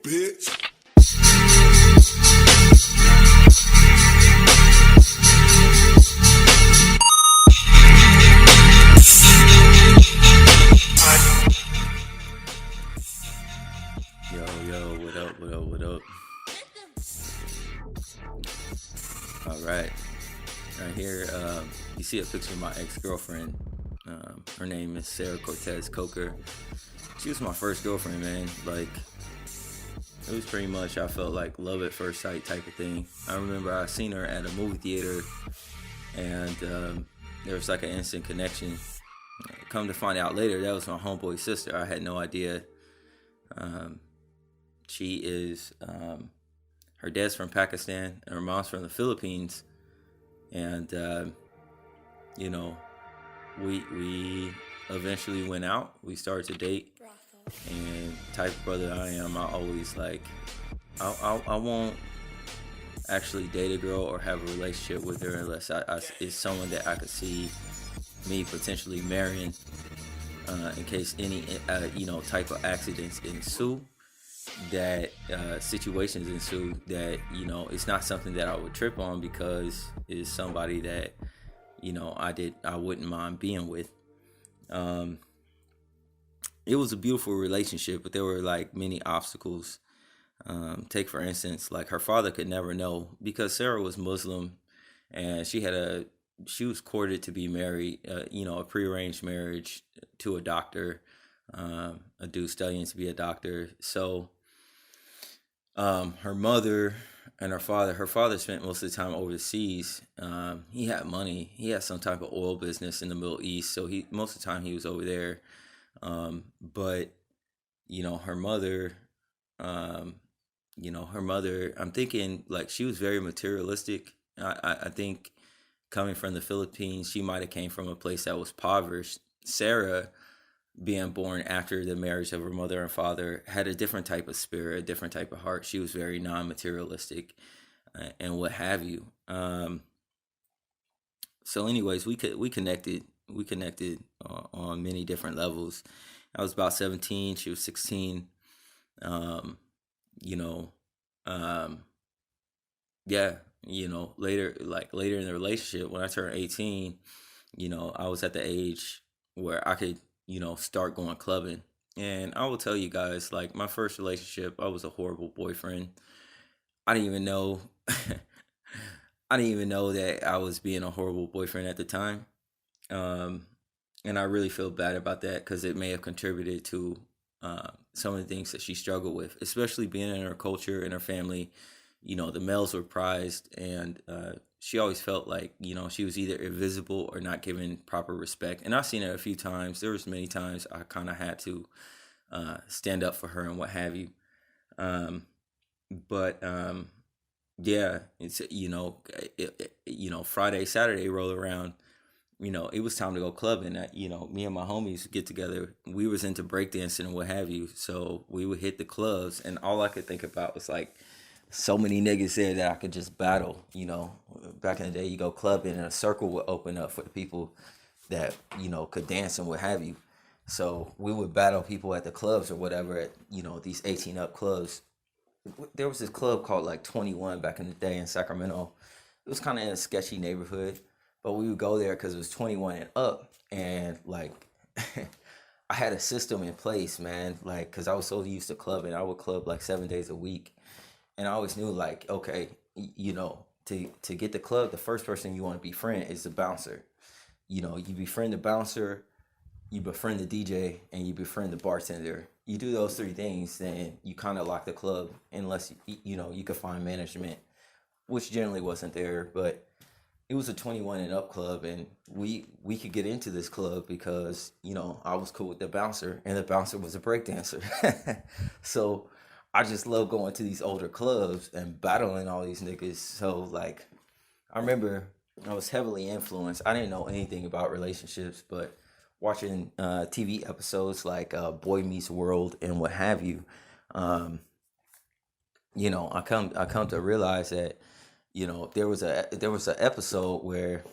bitch. Yo, what up? All right here, you see a picture of my ex-girlfriend. Her name is Sarah Cortez Coker. She was my first girlfriend, man. Like, it was pretty much, I felt like love at first sight type of thing. I remember I seen her at a movie theater, and there was like an instant connection. Come to find out later, that was my homeboy's sister. I had no idea. She is, her dad's from Pakistan, and her mom's from the Philippines. And, we eventually went out. We started to date. And type of brother I am, I always like, I won't actually date a girl or have a relationship with her unless it's someone that I could see me potentially marrying, in case any, type of accidents ensue, that situations ensue, that, it's not something that I would trip on, because it's somebody that, I wouldn't mind being with. It was a beautiful relationship, but there were like many obstacles. Take for instance, like her father could never know, because Sarah was Muslim, and she was courted to be married, a prearranged marriage to a doctor, a dude studying to be a doctor. So her mother and her father spent most of the time overseas. He had money. He had some type of oil business in the Middle East. So most of the time he was over there. But her mother, I'm thinking like she was very materialistic. I think coming from the Philippines, she might have came from a place that was impoverished. Sarah, being born after the marriage of her mother and father, had a different type of spirit, a different type of heart. She was very non-materialistic, and what have you. So anyways, we connected on many different levels. I was about 17, she was 16. Later in the relationship, when I turned 18, I was at the age where I could, start going clubbing. And I will tell you guys, like, my first relationship, I was a horrible boyfriend. I didn't even know that I was being a horrible boyfriend at the time. And I really feel bad about that, because it may have contributed to some of the things that she struggled with, especially being in her culture and her family. The males were prized, and she always felt like, she was either invisible or not given proper respect. And I've seen it a few times. There was many times I kind of had to stand up for her and what have you. It's, Friday, Saturday roll around, it was time to go clubbing. Me and my homies would get together. We was into breakdancing and what have you. So we would hit the clubs, and all I could think about was like, so many niggas there that I could just battle. Back in the day, you go clubbing and a circle would open up for the people that, could dance and what have you. So we would battle people at the clubs or whatever, at, these 18 up clubs. There was this club called like 21 back in the day in Sacramento. It was kind of in a sketchy neighborhood, but we would go there because it was 21 and up. And like, I had a system in place, man, like, because I was so used to clubbing. I would club like 7 days a week. And I always knew, like, okay, to get the club, the first person you want to befriend is the bouncer. You befriend the bouncer, you befriend the DJ, and you befriend the bartender. You do those three things, then you kind of lock the club, unless, you could find management, which generally wasn't there. But it was a 21 and up club, and we could get into this club because, I was cool with the bouncer, and the bouncer was a breakdancer. So I just love going to these older clubs and battling all these niggas. So, like, I remember I was heavily influenced. I didn't know anything about relationships, but watching TV episodes like Boy Meets World and what have you, I come to realize that, there was an episode where,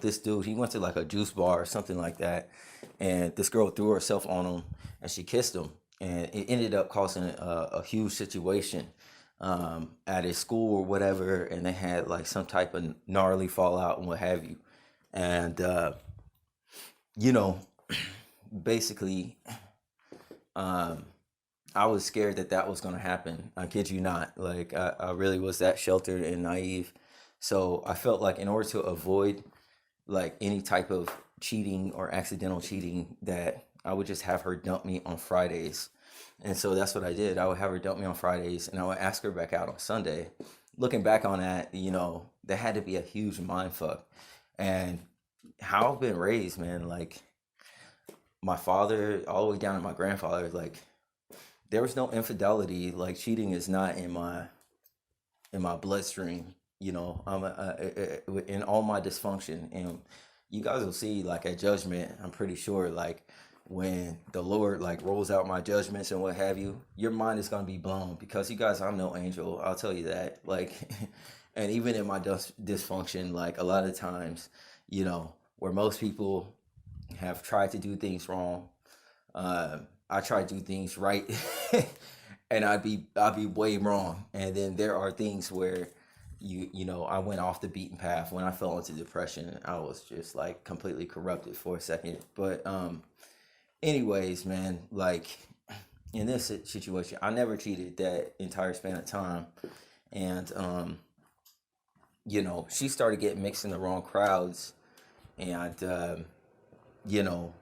this dude, he went to like a juice bar or something like that, and this girl threw herself on him and she kissed him. and it ended up causing a huge situation at his school or whatever, and they had like some type of gnarly fallout and what have you. And you know, basically, um, I was scared that that was going to happen. I kid you not. Like, I really was that sheltered and naive. So I felt like in order to avoid like any type of cheating or accidental cheating, that I would just have her dump me on Fridays. And so that's what I did. I would have her dump me on Fridays and I would ask her back out on Sunday. Looking back on that, that had to be a huge mind fuck. And how I've been raised, man, like my father all the way down to my grandfather, like there was no infidelity. Like cheating is not in my bloodstream. I'm in all my dysfunction, and you guys will see like at judgment. I'm pretty sure like when the Lord like rolls out my judgments and what have you, your mind is gonna be blown because you guys, I'm no angel. I'll tell you that. Like, and even in my dysfunction, like a lot of times, where most people have tried to do things wrong, I try to do things right, and I'd be way wrong. And then there are things where I went off the beaten path. When I fell into depression, I was just like completely corrupted for a second. But anyways, man, like in this situation, I never cheated that entire span of time, and she started getting mixed in the wrong crowds, and you know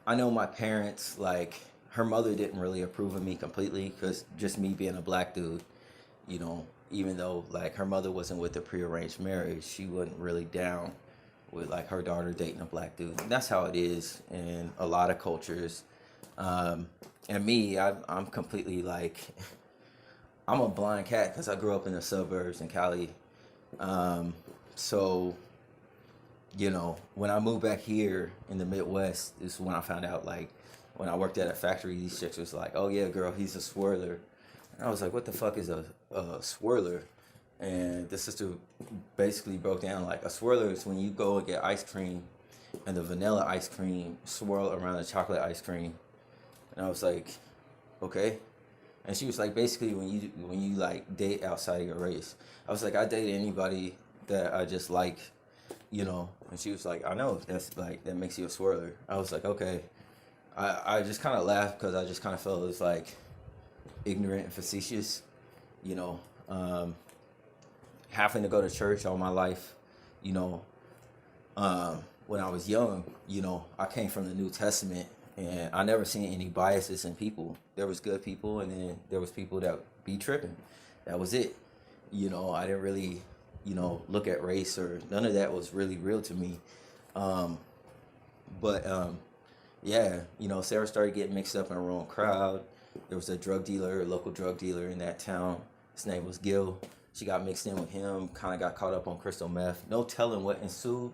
I know my parents, like, her mother didn't really approve of me completely because just me being a black dude, even though, like, her mother wasn't with a prearranged marriage, she wasn't really down with, like, her daughter dating a black dude. And that's how it is in a lot of cultures. And me, I'm completely, like, I'm a blind cat because I grew up in the suburbs in Cali. So when I moved back here in the Midwest, is when I found out, like, when I worked at a factory, these chicks was like, oh yeah, girl, he's a swirler. And I was like, what the fuck is a swirler? And the sister basically broke down, like, a swirler is when you go and get ice cream and the vanilla ice cream swirl around the chocolate ice cream. And I was like, okay. And she was like, basically when you like date outside of your race. I was like, I date anybody that I just like. And she was like, I know, that's like, that makes you a swirler. I was like, okay. I just kind of laughed because I just kind of felt it was like ignorant and facetious, you know, having to go to church all my life, you know, when I was young, I came from the New Testament and I never seen any biases in people. There was good people and then there was people that be tripping. That was it. I didn't really look at race or none of that was really real to me. But yeah, Sarah started getting mixed up in a wrong crowd. There was a local drug dealer in that town. His name was Gil. She got mixed in with him, kind of got caught up on crystal meth. No telling what ensued,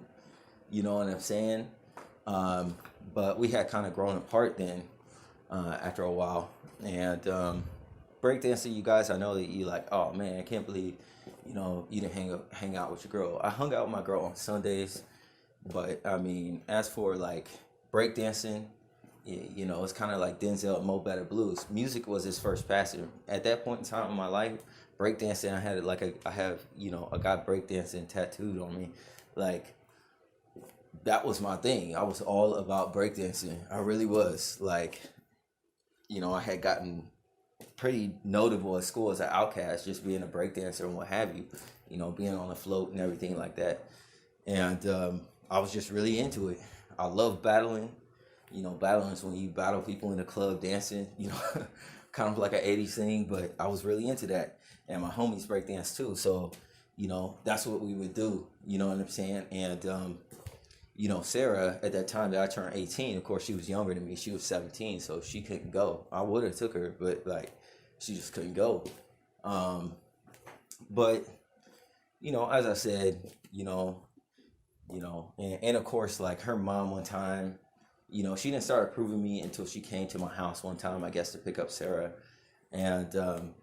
you know what I'm saying? But we had kind of grown apart then after a while. And breakdancing, you guys, I know that you like, oh man, I can't believe you didn't hang out with your girl. I hung out with my girl on Sundays, but I mean, as for like breakdancing, it's kind of like Denzel and Mo Better Blues. Music was his first passion. At that point in time in my life, breakdancing, I have a guy breakdancing tattooed on me, like that was my thing. I was all about breakdancing. I really was. Like, I had gotten pretty notable at school as an outcast, just being a breakdancer and what have you, being on the float and everything like that. And I was just really into it. I love battling. Battling is when you battle people in the club dancing, kind of like an 80s thing, but I was really into that. And my homies breakdance too. So, that's what we would do, you know what I'm saying? And, Sarah, at that time that I turned 18, of course, she was younger than me. She was 17, so she couldn't go. I would have took her, but, like, she just couldn't go. But, as I said, and of course, like, her mom one time, she didn't start approving me until she came to my house one time, I guess, to pick up Sarah. And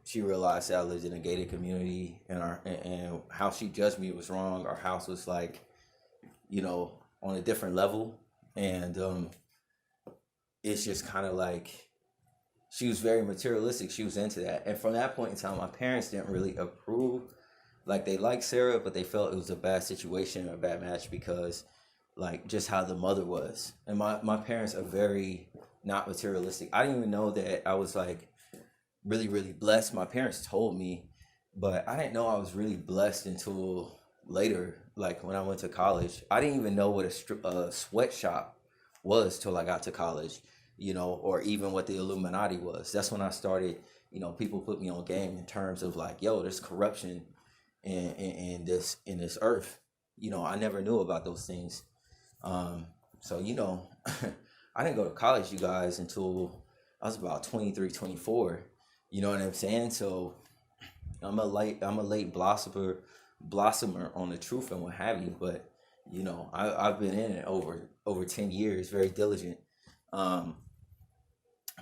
she realized that I lived in a gated community, and how she judged me was wrong. Our house was, like, on a different level. And it's just kind of like, she was very materialistic. She was into that. And from that point in time, my parents didn't really approve. Like, they liked Sarah, but they felt it was a bad situation, a bad match, because like just how the mother was. And my parents are very not materialistic. I didn't even know that I was like really, really blessed. My parents told me, but I didn't know I was really blessed until later. Like when I went to college, I didn't even know what a sweatshop was till I got to college, or even what the Illuminati was. That's when I started, people put me on game in terms of like, yo, there's corruption in this earth. I never knew about those things. So, I didn't go to college, you guys, until I was about 23, 24. You know what I'm saying? So I'm a late blossomer on the truth and what have you. But, I've been in it over 10 years, very diligent.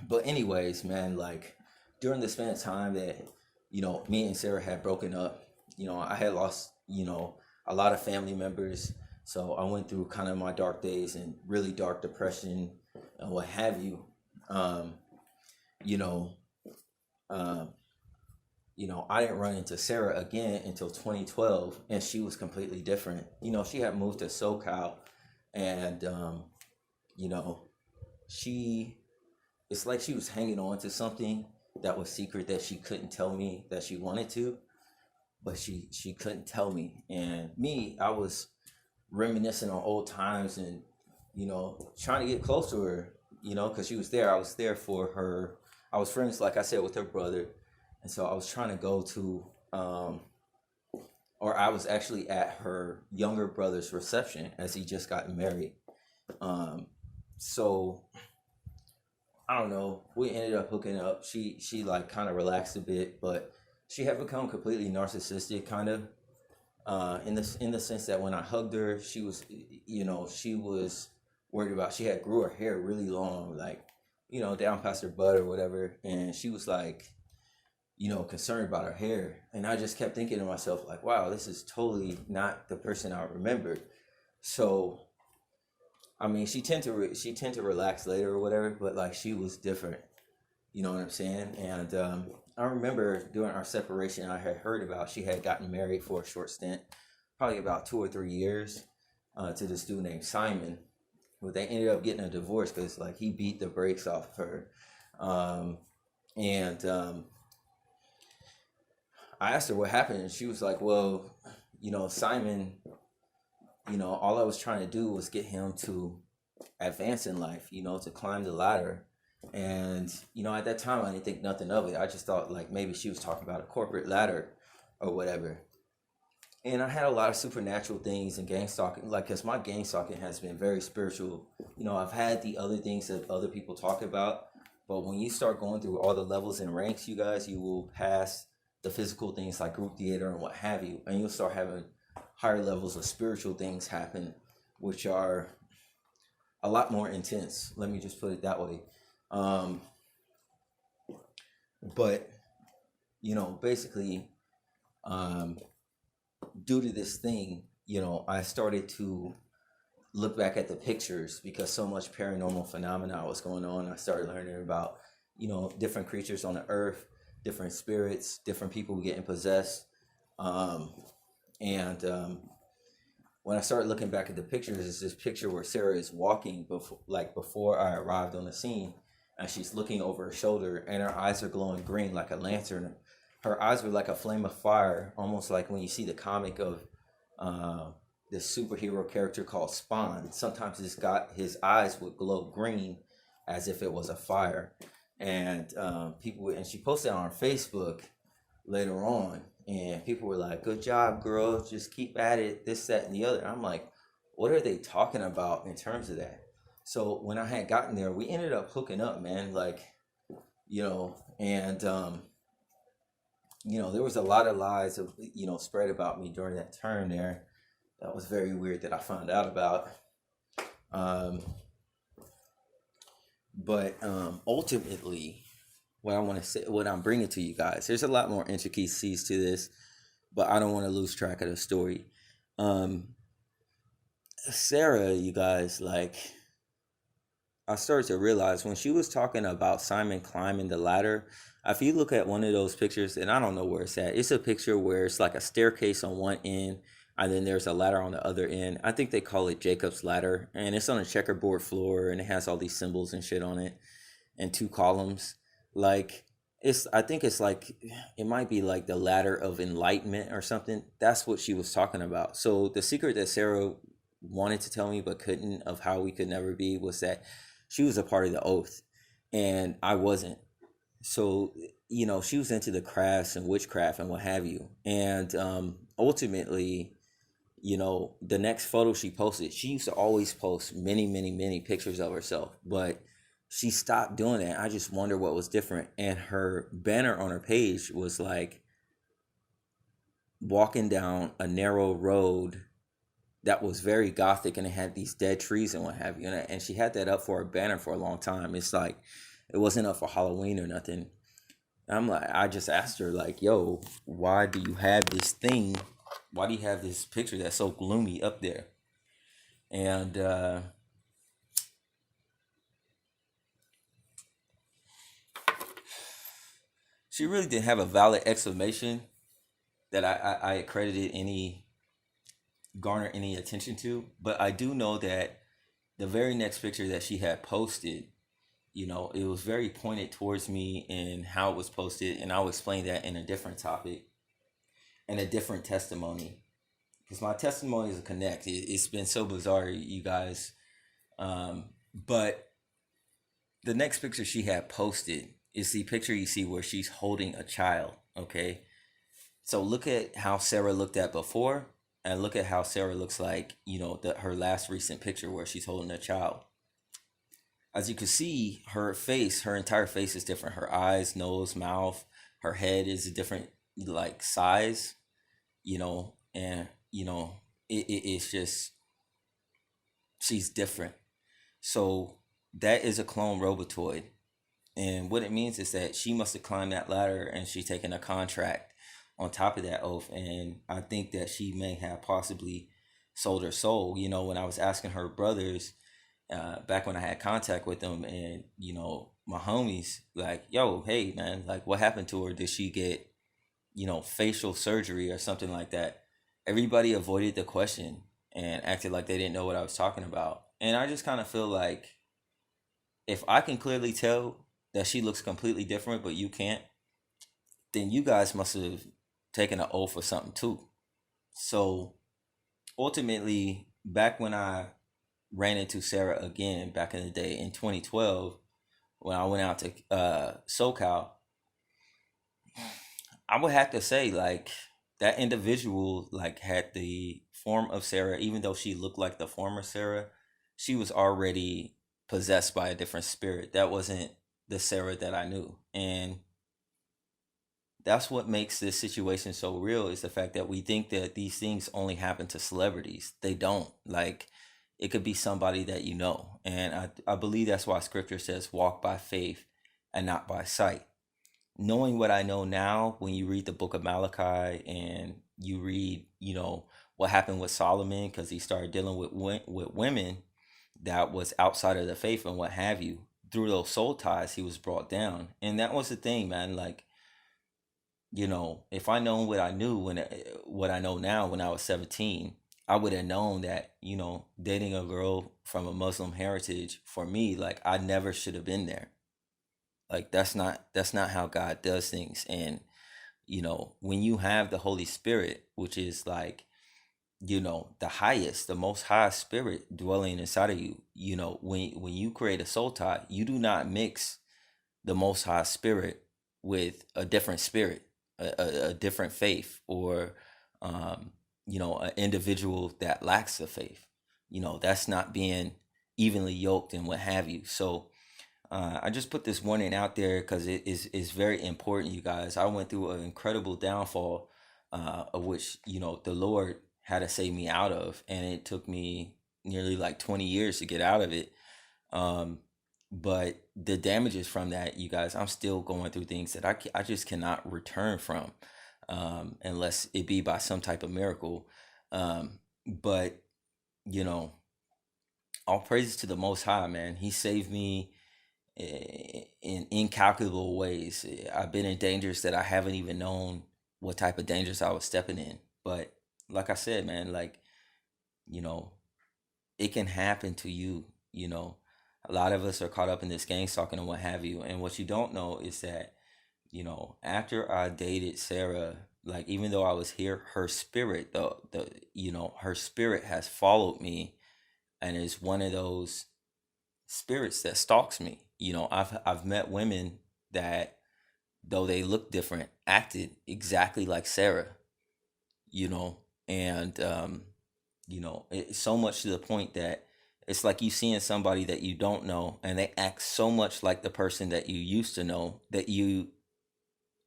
But anyways, man, like during the span of time that, me and Sarah had broken up, I had lost, a lot of family members. So I went through kind of my dark days and really dark depression and what have you. You know, I didn't run into Sarah again until 2012, and she was completely different. She had moved to SoCal, and you know, she it's like she was hanging on to something that was secret that she couldn't tell me that she wanted to, but she couldn't tell me. And me, I was reminiscing on old times and trying to get close to her, because she was there. I was there for her. I was friends, like I said, with her brother, and so I was trying to go to or I was actually at her younger brother's reception as he just got married. So I don't know, we ended up hooking up. She like kind of relaxed a bit, but she had become completely narcissistic, kind of in the sense that when I hugged her, she was she was worried about, she had grew her hair really long, like down past her butt or whatever, and she was like concerned about her hair. And I just kept thinking to myself, like, wow, this is totally not the person I remembered. So I mean, she tend to relax later or whatever, but like she was different. You know what I'm saying? And I remember during our separation, I had heard about she had gotten married for a short stint, probably about 2 or 3 years, to this dude named Simon. But they ended up getting a divorce because like he beat the brakes off of her. And I asked her what happened, and she was like, well, Simon, all I was trying to do was get him to advance in life, to climb the ladder. And, at that time, I didn't think nothing of it. I just thought like maybe she was talking about a corporate ladder or whatever. And I had a lot of supernatural things and gang stalking, like, because my gang stalking has been very spiritual. I've had the other things that other people talk about, but when you start going through all the levels and ranks, you guys, you will pass the physical things like group theater and what have you, and you'll start having higher levels of spiritual things happen, which are a lot more intense. Let me just put it that way. But basically, due to this thing, I started to look back at the pictures because so much paranormal phenomena was going on. I started learning about, different creatures on the earth, different spirits, different people getting possessed. And when I started looking back at the pictures, there's this picture where Sarah is walking before I arrived on the scene, and she's looking over her shoulder, and her eyes are glowing green like a lantern. Her eyes were like a flame of fire, almost like when you see the comic of this superhero character called Spawn. Sometimes his eyes would glow green as if it was a fire. And and she posted on her Facebook later on, and people were like, good job, girl, just keep at it, this, that, and the other. I'm like, what are they talking about in terms of that? So when I had gotten there, we ended up hooking up, man, like, and there was a lot of lies of spread about me during that term there. That was very weird that I found out about. But ultimately, what I want to say, what I'm bringing to you guys, there's a lot more intricacies to this, but I don't want to lose track of the story. Sarah, you guys, like, I started to realize when she was talking about Simon climbing the ladder, if you look at one of those pictures, and I don't know where it's at, it's a picture where it's like a staircase on one end, and then there's a ladder on the other end. I think they call it Jacob's ladder, and it's on a checkerboard floor, and it has all these symbols and shit on it, and two columns. Like I think it's like it might be like the ladder of enlightenment or something. That's what she was talking about. So the secret that Sarah wanted to tell me but couldn't, of how we could never be, was that she was a part of the oath and I wasn't. So she was into the crafts and witchcraft and what have you. And ultimately, the next photo she posted, she used to always post many, many, many pictures of herself, but she stopped doing that. I just wonder what was different. And her banner on her page was like walking down a narrow road that was very gothic, and it had these dead trees and what have you. And she had that up for a banner for a long time. It's like it wasn't up for Halloween or nothing. I'm like, I just asked her, like, yo, why do you have this thing? Why do you have this picture that's so gloomy up there? And she really didn't have a valid explanation that I accredited any, garner any attention to. But I do know that the very next picture that she had posted, it was very pointed towards me in how it was posted, and I'll explain that in a different topic and a different testimony, because my testimony is a connect. It's been so bizarre, you guys. But the next picture she had posted is the picture you see where she's holding a child. Okay, so look at how Sarah looked at before, and look at how Sarah looks like, her last recent picture where she's holding a child. As you can see, her face, her entire face is different. Her eyes, nose, mouth, her head is a different like size, and it's just, she's different. So that is a clone robotoid. And what it means is that she must have climbed that ladder and she's taken a contract on top of that oath. And I think that she may have possibly sold her soul. When I was asking her brothers, back when I had contact with them, and my homies, like, yo, hey man, like, what happened to her? Did she get facial surgery or something like that? Everybody avoided the question and acted like they didn't know what I was talking about. And I just kind of feel like, if I can clearly tell that she looks completely different but you can't, then you guys must have taken an oath or something too. So ultimately, back when I ran into Sarah again back in the day in 2012, when I went out to SoCal, I would have to say, like, that individual like had the form of Sarah. Even though she looked like the former Sarah, she was already possessed by a different spirit. That wasn't the Sarah that I knew. And that's what makes this situation so real, is the fact that we think that these things only happen to celebrities. They don't. Like, it could be somebody that you know. And I believe that's why scripture says walk by faith and not by sight. Knowing what I know now, when you read the book of Malachi and you read, what happened with Solomon, because he started dealing with women that was outside of the faith and what have you, through those soul ties, he was brought down. And that was the thing, man. Like, if I known what I knew what I know now when I was 17, I would have known that, dating a girl from a Muslim heritage, for me, like, I never should have been there. Like, that's not how God does things. And, when you have the Holy Spirit, which is like, the highest, the most high spirit dwelling inside of you, when you create a soul tie, you do not mix the most high spirit with a different spirit, a different faith, or an individual that lacks the faith. That's not being evenly yoked and what have you. So I just put this warning out there because it is very important, you guys. I went through an incredible downfall, of which the Lord had to save me out of, and it took me nearly like 20 years to get out of it. But the damages from that, you guys, I'm still going through things that I just cannot return from, unless it be by some type of miracle. But all praises to the Most High, man. He saved me in incalculable ways. I've been in dangers that I haven't even known what type of dangers I was stepping in. But like I said, man, like, you know, it can happen to you. You know, a lot of us are caught up in this gang stalking and what have you. And what you don't know is that, after I dated Sarah, like, even though I was here, her spirit, her spirit has followed me and is one of those spirits that stalks me. I've met women that, though they look different, acted exactly like Sarah. You know, and it's so much to the point that it's like you seeing somebody that you don't know, and they act so much like the person that you used to know that you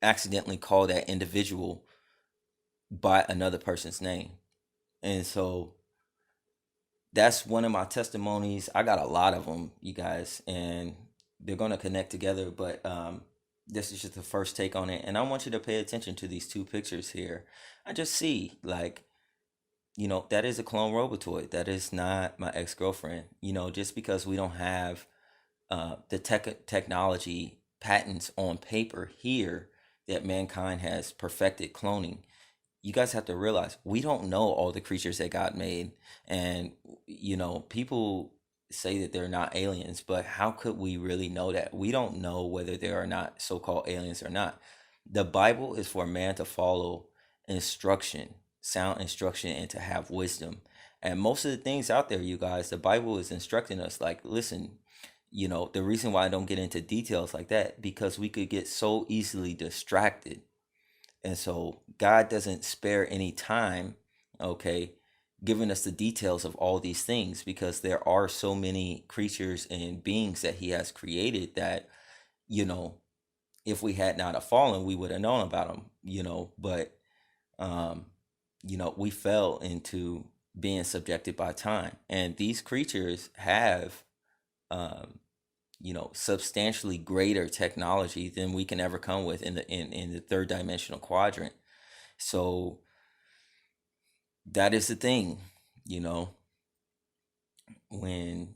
accidentally call that individual by another person's name. And so that's one of my testimonies. I got a lot of them, you guys, and they're going to connect together. But this is just the first take on it. And I want you to pay attention to these two pictures here. I just see, like, that is a clone Robotoid. That is not my ex-girlfriend. Just because we don't have the technology patents on paper here that mankind has perfected cloning, you guys have to realize we don't know all the creatures that God made. And, people say that they're not aliens, but how could we really know that? We don't know whether they are not so-called aliens or not. The Bible is for man to follow instruction, sound instruction, and to have wisdom. And most of the things out there, you guys, the Bible is instructing us, like, listen, the reason why I don't get into details like that, because we could get so easily distracted. And so God doesn't spare any time, okay, giving us the details of all these things, because there are so many creatures and beings that he has created that, if we had not have fallen, we would have known about them, but, we fell into being subjected by time. And these creatures have, substantially greater technology than we can ever come with in the third dimensional quadrant. So that is the thing, when,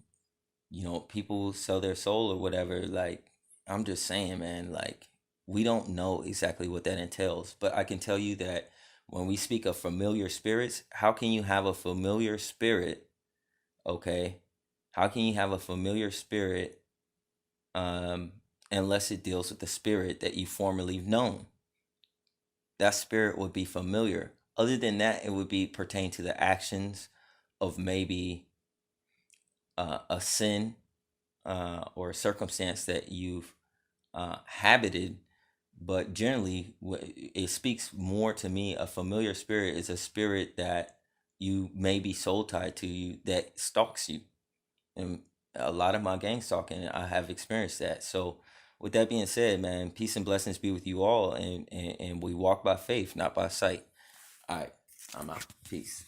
people sell their soul or whatever, like, I'm just saying, man, like, we don't know exactly what that entails. But I can tell you that when we speak of familiar spirits, how can you have a familiar spirit, okay? How can you have a familiar spirit unless it deals with the spirit that you formerly known? That spirit would be familiar. Other than that, it would be pertain to the actions of maybe a sin or a circumstance that you've habited. But generally, it speaks more to me. A familiar spirit is a spirit that you may be soul tied to, you, that stalks you. And a lot of my gang stalking, I have experienced that. So with that being said, man, peace and blessings be with you all. And we walk by faith, not by sight. All right, I'm out. Peace.